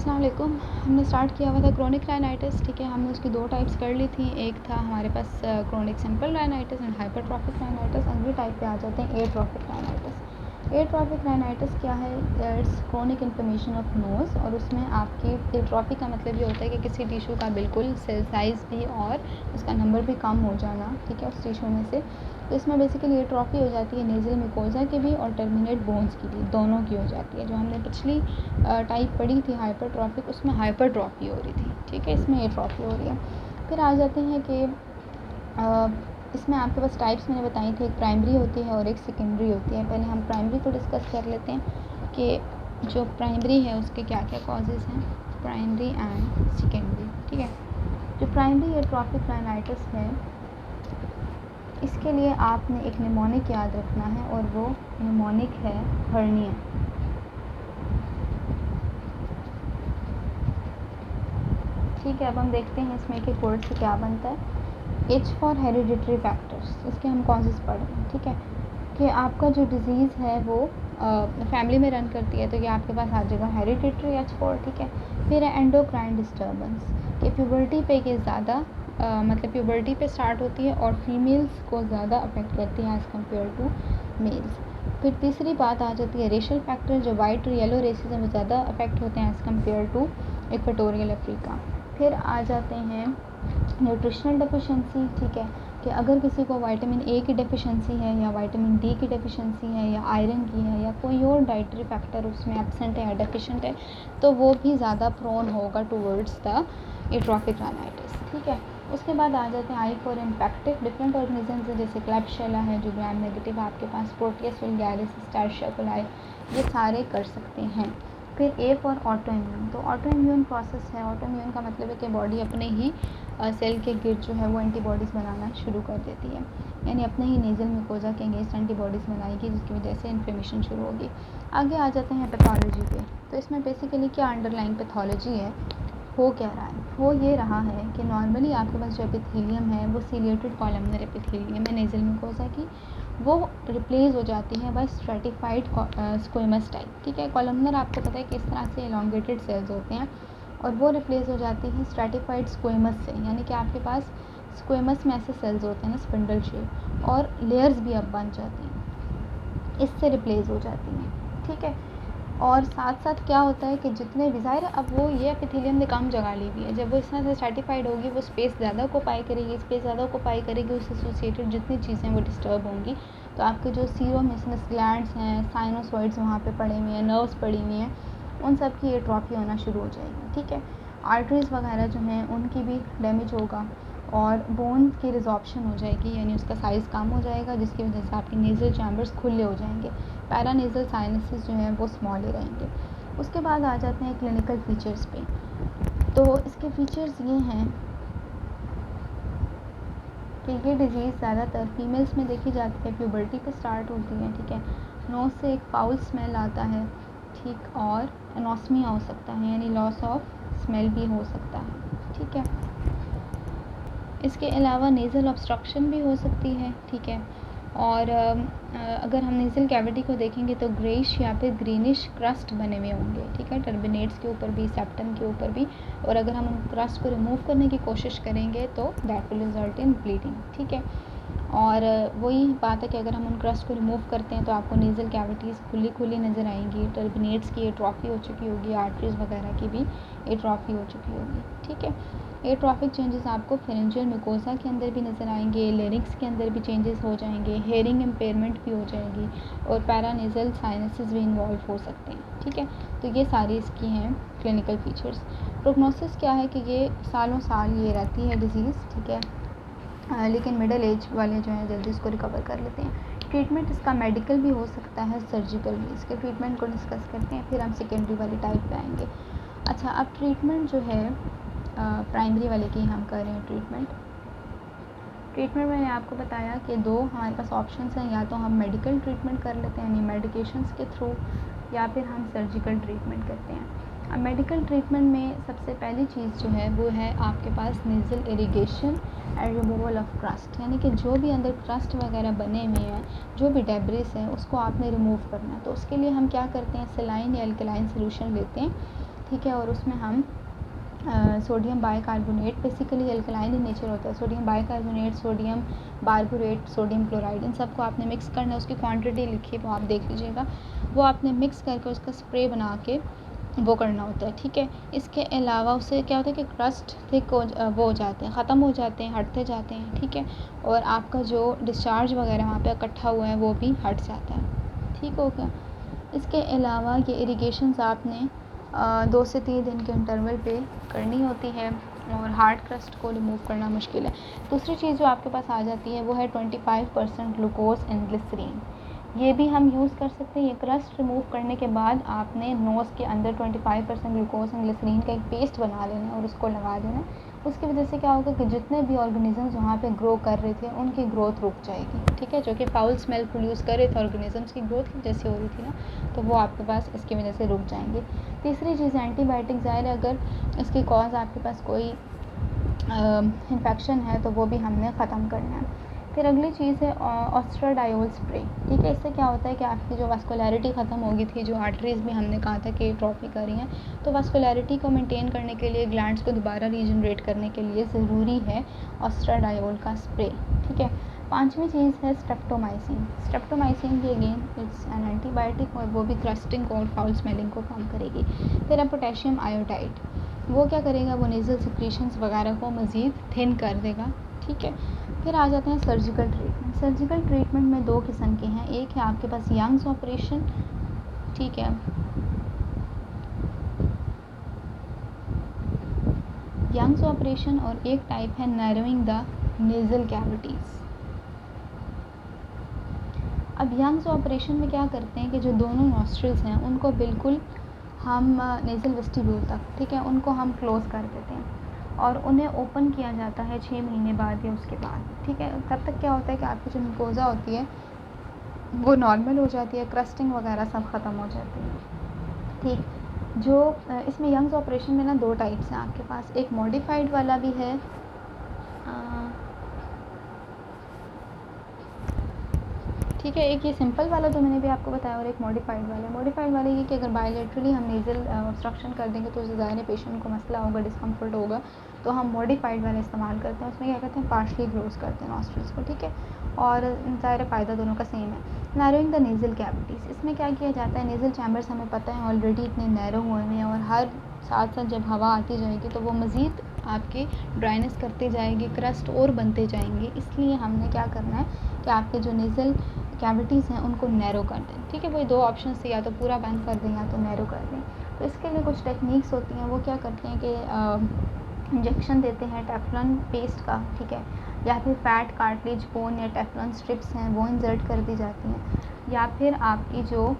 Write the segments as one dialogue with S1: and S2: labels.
S1: अस्सलाम वालेकुम। हमने स्टार्ट किया हुआ था क्रोनिक राइनाइटिस, ठीक है। हमने उसकी 2 टाइप्स कर ली थी। एक था हमारे पास chronic simple rhinitis and hypertrophic rhinitis. अगली टाइप पे आ जाते हैं एट्रोफिक राइनाइटिस। एट्रोफिक राइनाइटिस क्या है? It's chronic inflammation of nose, और उसमें आपकी एट्रोफिक का मतलब ये होता है कि किसी टिश्यू का बिल्कुल सेल साइज़ भी और उसका नंबर भी कम हो जाना, ठीक है, उस टिश्यू में से। तो इसमें बेसिकली एट्रोफी हो जाती है नेज़ल म्यूकोसा की भी और टर्मिनेट बोन्स की भी, दोनों की हो जाती है। जो हमने पिछली टाइप पढ़ी थी हाइपरट्रॉफिक, उसमें हाइपरट्रॉफी हो रही थी, ठीक है, इसमें एट्रोफी हो रही है। फिर आ जाते हैं कि इसमें आपके पास टाइप्स मैंने बताई थी, एक प्राइमरी होती है और एक सेकेंडरी होती है। पहले हम प्राइमरी को डिस्कस कर लेते हैं कि जो प्राइमरी है उसके क्या क्या कॉजेज़ हैं, प्राइमरी एंड सेकेंडरी, ठीक है। जो प्राइमरी एट्रोफिक राइनाइटिस है, इसके लिए आपने एक निमोनिक याद रखना है, और वो निमोनिक है हर्निया। ठीक है, अब हम देखते हैं इसमें एक वर्ड से क्या बनता है। एच फॉर हेरिडिटरी फैक्टर्स, इसके हम कॉजेज़ पढ़ रहे हैं, ठीक है, कि आपका जो डिज़ीज़ है वो फैमिली में रन करती है, तो ये आपके पास आ जाएगा हेरिडिटरी एच फॉर, ठीक है। फिर है एंडोक्राइन डिस्टर्बेंस, कि प्यूबर्टी पे ये ज़्यादा मतलब प्यूबर्टी पे स्टार्ट होती है और फीमेल्स को ज़्यादा अफेक्ट करती है एज़ कम्पेयर टू मेल्स। फिर तीसरी बात आ जाती है रेशियल फैक्टर, जो वाइट और येलो रेसेस हैं वो ज़्यादा अफेक्ट होते हैं as compare to equatorial Africa. फिर आ जाते हैं न्यूट्रिशनल डेफिशिएंसी, ठीक है, कि अगर किसी को विटामिन ए की डेफिशिएंसी है या विटामिन डी की डेफिशिएंसी है या आयरन की है या कोई और डाइटरी फैक्टर उसमें एब्सेंट है या डेफिशिएंट है, तो वो भी ज़्यादा प्रोन होगा टूवर्ड्स द एट्रोफिक राइनाइटिस, ठीक है। उसके बाद आ जाते हैं I for infective different organisms है, जैसे क्लेब्सियला है जो ग्राम नेगेटिव आपके पास, प्रोटियस वल्गैरिस, स्टार्शिया कोलाई, ये सारे कर सकते हैं। फिर ए फॉर ऑटो इम्यून, तो ऑटो इम्यून प्रोसेस है। ऑटो इम्यून का मतलब है कि बॉडी अपने ही सेल के गिर्द जो है वो एंटीबॉडीज़ बनाना शुरू कर देती है, यानी अपने ही नेज़ल म्यूकोसा के अगेंस्ट एंटीबॉडीज़ बनाएगी, जिसकी वजह से इन्फ्लेमेशन शुरू होगी। आगे आ जाते हैं पैथोलॉजी पे, तो इसमें बेसिकली क्या अंडरलाइंग पैथोलॉजी है, हो क्या रहा है, वो ये रहा है कि नॉर्मली आपके पास जो एपिथेलियम है वो सिलिएटेड कॉलमनर एपिथेलियम है नेज़ल म्यूकोसा की, वो रिप्लेस हो जाती है बाय स्ट्रेटिफाइड स्क्वेमस टाइप, ठीक है। कॉलमनर आपको पता है किस तरह से एलोंगेटेड सेल्स होते हैं, और वो रिप्लेस हो जाती है स्ट्रेटिफाइड स्क्वेमस से, यानी कि आपके पास स्क्वेमस में ऐसे सेल्स होते हैं ना स्पिंडल शेप, और लेयर्स भी अब बन जाती हैं, इससे रिप्लेस हो जाती हैं, ठीक है। और साथ साथ क्या होता है कि जितने भी ज़ाहिर अब वो ये एपिथेलियम ने कम जगह ली हुई है, जब वो इस तरह से स्ट्रेटिफाइड होगी वो स्पेस ज़्यादा ऑक्यूपाई करेगी, स्पेस ज़्यादा ऑक्यूपाई करेगी, उससे एसोसिएटेड जितनी चीज़ें वो डिस्टर्ब होंगी, तो आपके जो सीरोमिसनस ग्लैंड्स हैं, साइनोसॉइड्स वहाँ पे पड़े हुए हैं, नर्व्स पड़ी हुई हैं, उन सब की एट्रोफी होना शुरू हो जाएगी, ठीक है। आर्टरीज़ वगैरह जो हैं उनकी भी डैमेज होगा, और बोन की रिजॉर्प्शन हो जाएगी, यानी उसका साइज़ कम हो जाएगा, जिसकी वजह से आपके नेज़ल चैम्बर्स खुले हो जाएंगे, पैरानेज़ल साइनसेस जो हैं वो स्मॉल ही रहेंगे। उसके बाद आ जाते हैं क्लिनिकल फीचर्स पे, तो इसके फीचर्स ये हैं कि ये डिज़ीज़ ज़्यादातर फीमेल्स में देखी जाती है, प्यूबर्टी पे स्टार्ट होती है, ठीक है। नोज़ से एक फाउल स्मेल आता है, ठीक, और एनोस्मिया हो सकता है, यानी लॉस ऑफ स्मेल भी हो सकता है, ठीक है। इसके अलावा नेज़ल ऑब्स्ट्रक्शन भी हो सकती है, ठीक है। और अगर हम नेज़ल कैविटी को देखेंगे तो ग्रेइश या फिर ग्रीनिश क्रस्ट बने हुए होंगे, ठीक है, टर्बिनेट्स के ऊपर भी, सेप्टम के ऊपर भी, और अगर हम उन क्रस्ट को रिमूव करने की कोशिश करेंगे तो that will result in bleeding, ठीक है। और वही बात है कि अगर हम उन क्रस्ट को रिमूव करते हैं तो आपको नेज़ल कैविटीज़ खुली खुली नज़र आएंगी, टर्बिनेट्स की एट्रोफी हो चुकी होगी, आर्टरीज़ वगैरह की भी एट्रोफी हो चुकी होगी, ठीक है। एट्रोफिक चेंजेस आपको फेरेंजियल म्यूकोसा के अंदर भी नज़र आएंगे, लेरिक्स के अंदर भी चेंजेस हो जाएंगे, हेयरिंग इम्पेयरमेंट भी हो जाएगी, और पैरानेज़ल साइनसेस भी इन्वॉल्व हो सकते हैं, ठीक है। तो ये सारी इसकी हैं क्लिनिकल फीचर्स। प्रोग्नोसिस क्या है कि ये सालों साल ये रहती है डिज़ीज़, ठीक है, लेकिन मिडिल एज वाले जो हैं जल्दी इसको रिकवर कर लेते हैं। ट्रीटमेंट इसका मेडिकल भी हो सकता है, सर्जिकल भी। इसके ट्रीटमेंट को डिस्कस करते हैं, फिर हम सेकेंडरी वाली टाइप पे आएंगे। अच्छा, अब ट्रीटमेंट जो है प्राइमरी वाले की हम कर रहे हैं ट्रीटमेंट मैंने आपको बताया कि 2 हमारे पास ऑप्शंस हैं, या तो हम मेडिकल ट्रीटमेंट कर लेते हैं यानी मेडिकेशंस के थ्रू, या फिर हम सर्जिकल ट्रीटमेंट करते हैं। अब मेडिकल ट्रीटमेंट में सबसे पहली चीज़ जो है वो है आपके पास nasal irrigation and removal of crust, यानी कि जो भी अंदर क्रस्ट वगैरह बने हुए हैं, जो भी डेब्रिस है, उसको आपने रिमूव करना है। तो उसके लिए हम क्या करते हैं, सलाइन या अल्कलाइन सोल्यूशन लेते हैं, ठीक है, और उसमें हम sodium bicarbonate, basically alkaline in nature होता है, sodium bicarbonate, sodium biborate, sodium chloride, इन सबको आपने मिक्स करना है। उसकी क्वांटिटी लिखी है वो आप देख लीजिएगा। वो आपने मिक्स करके उसका स्प्रे बना के वो करना होता है, ठीक है। इसके अलावा उससे क्या होता है कि क्रस्ट थिक वो हो जाते हैं, ख़त्म हो जाते हैं, हटते जाते हैं, ठीक है। और आपका जो डिस्चार्ज वगैरह वहाँ पे इकट्ठा हुआ है वो भी हट जाता है, ठीक हो गया। इसके अलावा ये इरिगेशंस आपने 2 से 3 दिन के इंटरवल पे करनी होती है, और हार्ड क्रस्ट को रिमूव करना मुश्किल है। दूसरी चीज़ जो आपके पास आ जाती है वो है 25% ग्लूकोज एंड ग्लिसरीन। ये भी हम यूज़ कर सकते हैं। ये क्रस्ट रिमूव करने के बाद आपने नोज़ के अंदर 25% ग्लूकोज एंड ग्लिसरीन का एक पेस्ट बना लेना है और उसको लगा देना है। उसकी वजह से क्या होगा कि जितने भी ऑर्गेनिजम्स वहाँ पे ग्रो कर रहे थे उनकी ग्रोथ रुक जाएगी, ठीक है, जो कि फाउल स्मेल प्रोड्यूस कर रहे थे ऑर्गेनिजम्स की ग्रोथ की वजह से हो रही थी ना, तो वो आपके पास इसकी वजह से रुक जाएंगे। तीसरी चीज़ एंटीबायोटिक, ज़ाहिर है अगर इसकी कॉज आपके पास कोई इन्फेक्शन है तो वो भी हमने ख़त्म करना है। फिर अगली चीज़ है ऑस्ट्राडायोल स्प्रे, ठीक है। इससे क्या होता है कि आपकी जो वास्कुलैरिटी ख़त्म हो गई थी, जो आर्टरीज़ भी हमने कहा था कि ट्रॉफी कर रही हैं, तो वास्कुलैरिटी को मेंटेन करने के लिए, ग्लैंड्स को दोबारा रीजनरेट करने के लिए ज़रूरी है ऑस्ट्राडायोल का स्प्रे, ठीक है। पांचवी चीज़ है स्ट्रेप्टोमाइसिन। स्ट्रेप्टोमाइसिन भी अगेन इट्स एन एंटीबायोटिक, और वो भी क्रस्टिंग और फाउल स्मेलिंग को कम करेगी। फिर है पोटेशियम आयोडाइड, वो क्या करेगा, वो नेज़ल सिक्रीशंस वगैरह को मज़ीद थिन कर देगा, ठीक है। फिर आ जाते हैं सर्जिकल ट्रीटमेंट। सर्जिकल ट्रीटमेंट में 2 किस्म के हैं। एक है आपके पास यंग्स ऑपरेशन, ठीक है, यंग्स ऑपरेशन, और एक टाइप है नैरोइंग द नेज़ल कैविटीज़। अब यंग्स ऑपरेशन में क्या करते हैं कि जो दोनों नॉस्ट्रल्स हैं उनको बिल्कुल हम नेज़ल वेस्टिब्यूल तक, ठीक है, उनको हम क्लोज़ कर देते हैं और उन्हें ओपन किया जाता है 6 महीने बाद या उसके बाद, ठीक है। तब तक क्या होता है कि आपकी जो म्यूकोज़ा होती है वो नॉर्मल हो जाती है, क्रस्टिंग वगैरह सब ख़त्म हो जाती है, ठीक। जो इसमें यंग्स ऑपरेशन में ना 2 टाइप्स हैं आपके पास, एक मॉडिफाइड वाला भी है, ठीक है, एक ये सिंपल वाला जो मैंने भी आपको बताया, और एक मॉडिफाइड वाला। मॉडिफाइड वाला ये कि अगर बायोलेटरली हम नेज़ल ऑब्स्ट्रक्शन कर देंगे तो उससे ज़ाहिर है पेशेंट को मसला होगा, डिस्कम्फर्ट होगा, तो हम मॉडिफाइड वाला इस्तेमाल करते हैं। उसमें क्या करते हैं, पार्शली क्लोज करते हैं नॉस्ट्रल्स को, ठीक है, और ज़ाहिर है फ़ायदा दोनों का सेम है। नैरोइंग द नेज़ल कैविटीज़, इसमें क्या किया जाता है, नेज़ल चैम्बर्स हमें पता है ऑलरेडी इतने नैरो हुए हैं, और हर साथ साथ जब हवा आती जाएगी तो वो मज़ीद आपकी ड्राइनेस करती जाएगी, क्रस्ट और बनते जाएंगे। इसलिए हमने क्या करना है कि आपके जो नेज़ल कैविटीज़ हैं उनको नैरो कर दें, ठीक है। वही 2 ऑप्शन से, या तो पूरा बंद कर दें या तो नैरो कर दें। तो इसके लिए कुछ टेक्निक्स होती हैं। वो क्या करते हैं कि इंजेक्शन देते हैं टेफ्लॉन पेस्ट का, ठीक है, या फिर फैट कार्टिलेज बोन या टेफ्लॉन स्ट्रिप्स हैं वो इंसर्ट कर दी जाती हैं, या फिर आपकी जो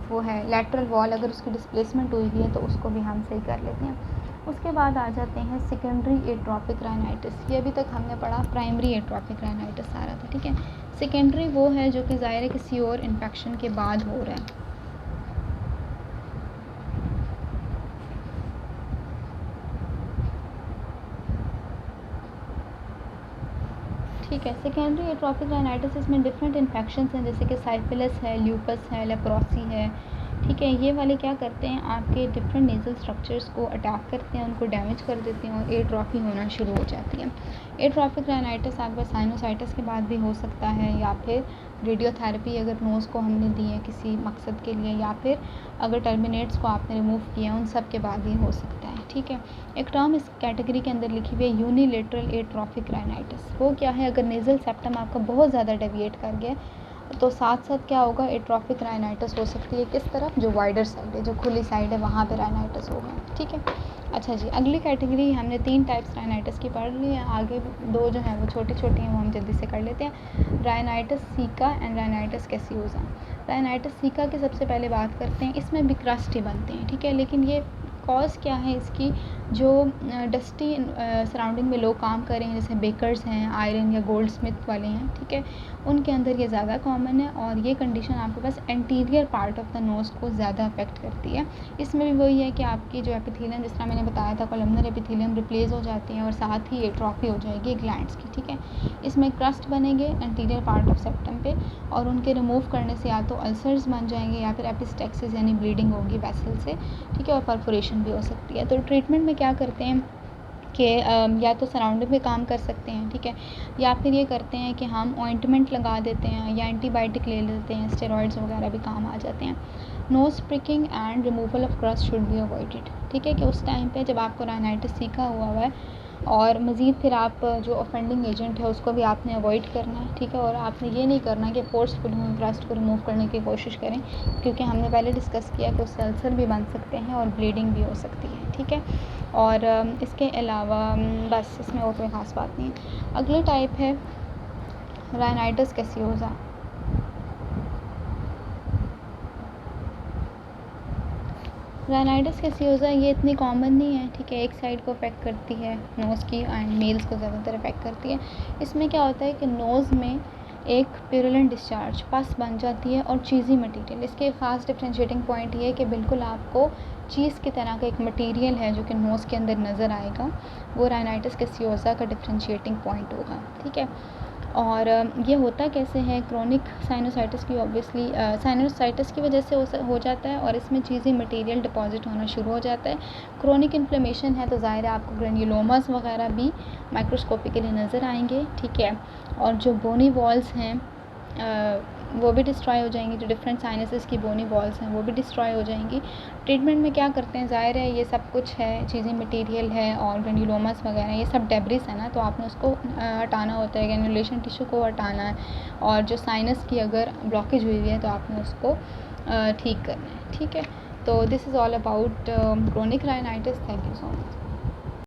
S1: वो है लैटरल वॉल, अगर उसकी डिस्प्लेसमेंट हुई है तो उसको भी हम सही कर लेते हैं। उसके बाद आ जाते हैं सेकेंडरी एट्रोपिक राइनाइटिस। ये अभी तक हमने पढ़ा प्राइमरी एट्रोपिक राइनाइटिस आ रहा था, ठीक है। सेकेंडरी वो है जो कि ज़ाहिर है किसी और इन्फेक्शन के बाद हो रहा है, ठीक है। सेकेंडरी एट्रोपिक राइनाइटिस, इसमें डिफरेंट इन्फेक्शंस हैं, जैसे कि साइफिलिस है, ल्यूपस है, लेप्रोसी है, ठीक है। ये वाले क्या करते हैं, आपके डिफरेंट नेज़ल स्ट्रक्चर्स को अटैक करते हैं, उनको डैमेज कर देते हैं और एट्रोफी होना शुरू हो जाती है। एट्रोपिक राइनाइटिस आपका साइनोसाइटिस के बाद भी हो सकता है, या फिर रेडियोथेरेपी अगर नोज़ को हमने दी है किसी मकसद के लिए, या फिर अगर टर्मिनेट्स को आपने रिमूव किया उन सब के बाद ही हो सकता है, ठीक है। एक टर्म इस कैटेगरी के अंदर लिखी हुई है यूनिलेटरल एट्रोफिक राइनाइटिस। वो क्या है, अगर नेज़ल सेप्टम आपका बहुत ज़्यादा डेविएट कर गया तो साथ साथ क्या होगा, एट्रोफिक राइनाइटिस हो सकती है किस तरफ, जो वाइडर साइड है, जो खुली साइड है, वहाँ पे राइनाइटिस होगा, ठीक है। अच्छा जी, अगली कैटेगरी हमने 3 टाइप्स राइनाइटिस की पढ़ ली है, आगे 2 जो हैं वो छोटी छोटी हैं, वो हम जल्दी से कर लेते हैं। Rhinitis sicca and rhinitis caseosa. Rhinitis sicca की सबसे पहले बात करते हैं। इसमें भी क्रस्ट ही बनते हैं, ठीक है, लेकिन ये कॉज क्या है इसकी, जो डस्टी सराउंडिंग में लोग काम कर रहे हैं, जैसे बेकर्स हैं, आयरन या गोल्ड स्मिथ वाले हैं, ठीक है, उनके अंदर ये ज़्यादा कॉमन है। और ये कंडीशन आपके पास anterior part of the nose को ज़्यादा अफेक्ट करती है। इसमें भी वही है कि आपकी जो एपिथेलियम, जिस तरह मैंने बताया था, कॉलमनर एपिथेलियम रिप्लेस हो जाती हैं और साथ ही एट्रोफी हो जाएगी ग्लैंड्स की, ठीक है। इसमें क्रस्ट बनेंगे एंटीरियर पार्ट ऑफ सेप्टम पे, और उनके रिमूव करने से या तो अल्सर्स बन जाएंगे या फिर एपिस्टेक्सिस यानी ब्लीडिंग होगी वेसल से, ठीक है, और परफोरेशन भी हो सकती है। तो ट्रीटमेंट में क्या करते हैं कि या तो सराउंडिंग पे काम कर सकते हैं, ठीक है, या फिर ये करते हैं कि हम ऑइंटमेंट लगा देते हैं या एंटीबायोटिक ले लेते हैं, स्टेरॉइड्स वगैरह भी काम आ जाते हैं। Nose pricking and removal of crust should be avoided, ठीक है, कि उस टाइम पे जब आपको राइनाइटिस सीखा हुआ है, और मज़ीद फिर आप जो ऑफेंडिंग एजेंट है उसको भी आपने अवॉइड करना है, ठीक है, और आपने ये नहीं करना कि फोर्सफुली क्रस्ट को रिमूव करने की कोशिश करें, क्योंकि हमने पहले डिस्कस किया कि उससे अल्सर भी बन सकते हैं और ब्लीडिंग भी हो सकती है, ठीक है। और इसके अलावा बस इसमें और कोई ख़ास बात नहीं है। अगली टाइप है राइनाइटिस कैसियोसा। राइनाइटिस कैसियोसा ये इतनी कॉमन नहीं है, ठीक है, एक साइड को अफेक्ट करती है नोज़ की, एंड मेल्स को ज़्यादातर अफेक्ट करती है। इसमें क्या होता है कि नोज़ में एक प्यूरुलेंट डिस्चार्ज पस बन जाती है और चीज़ी मटेरियल। इसके ख़ास डिफ्रेंशिएटिंग पॉइंट ये है कि बिल्कुल आपको चीज़ की तरह का एक मटेरियल है जो कि नोज़ के अंदर नज़र आएगा, वो राइनाइटिस कैसियोसा का डिफ्रेंशिएटिंग पॉइंट होगा, ठीक है। और ये होता कैसे है, क्रोनिक साइनोसाइटिस की ऑब्वियसली साइनोसाइटिस की वजह से हो जाता है, और इसमें चीज़ी मटेरियल डिपॉजिट होना शुरू हो जाता है। क्रोनिक इन्फ्लेमेशन है तो ज़ाहिर है आपको ग्रेन्युलोमास वगैरह भी माइक्रोस्कोपिकली नज़र आएंगे, ठीक है, और जो बोनी वॉल्स हैं वो भी डिस्ट्रॉय हो जाएंगी, जो डिफरेंट साइनसेस की बोनी वॉल्स हैं वो भी डिस्ट्रॉय हो जाएंगी। ट्रीटमेंट में क्या करते हैं, ज़ाहिर है ये सब कुछ है, चीज़ें मटेरियल है और ग्रेन्युलोमास वगैरह ये सब डेब्रिस है ना, तो आपने उसको हटाना होता है, ग्रेन्युलेशन टिश्यू को हटाना है, और जो साइनस की अगर ब्लॉकेज हुई है तो आपने उसको ठीक करना है, ठीक है। तो this is all about chronic rhinitis. Thank you so much.